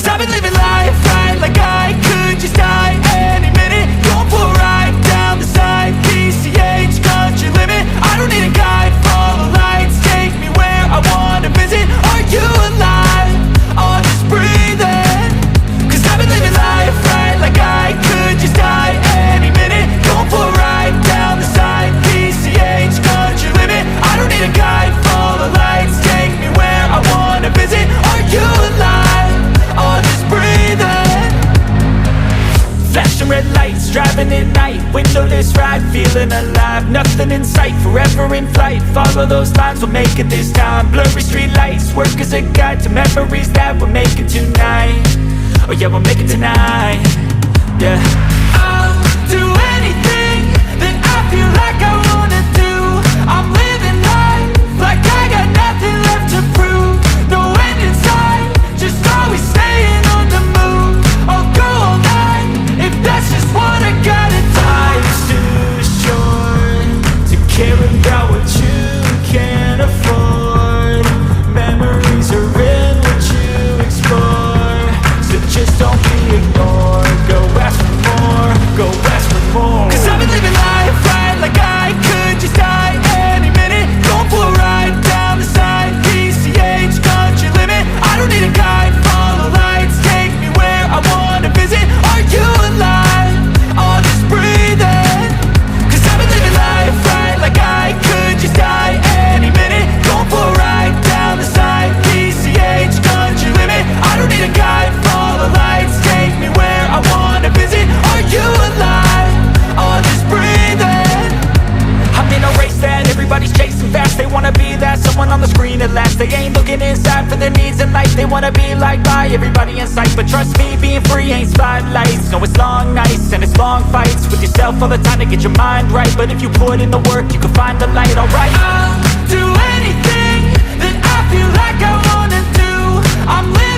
I've been living life right like I could just die any minute. Going for a ride down the side, PCH country limit. I don't need a guide, follow lights, take me where I wanna visit. Are you alive? Or just breathing? Cause I've been living life right like I could just die any minute. Going for a ride down the side, PCH country limit. I don't need a guide, follow lights, take me where I wanna visit. Are you alive? Or just breathing? Flashing red lights, driving at night, windowless ride, feeling alive. Nothing in sight, forever in flight. Follow those lines, we'll make it this time. Blurry street lights, work as a guide to memories that we're making tonight. Oh yeah, we'll make it tonight. Yeah, I'll do anything that I feel like I wanna do. I'm living life like I got nothing left to prove. No end in sight, just always staying on the move. I'll go all night if that's just what I gotta do. Life's too short to care about what you can't afford. Memories are in what you explore, so just don't be ignored. Go ask for more, go ask for more. Cause I've been living life right like I could just die any minute. Going for a ride down the side, PCH country limit. I don't need a guide, follow lights, take me where I wanna visit. Are you alive? Or just breathing? Cause I've been living life right like I could just die any minute. Going for a ride down the side, PCH country limit. I don't need a guide, follow lights, take me where I wanna visit. Are you alive? Or just breathing? I'm in a race that everybody's chasing fast. They wanna be that someone on the screen at last. They ain't looking inside for their needs in life. They wanna be liked by everybody in sight. But trust me, being free ain't spotlights. No, it's long nights and it's long fights with yourself all the time to get your mind right. But if you put in the work, you can find the light, alright. I'll do anything that I feel like I wanna do. I'm living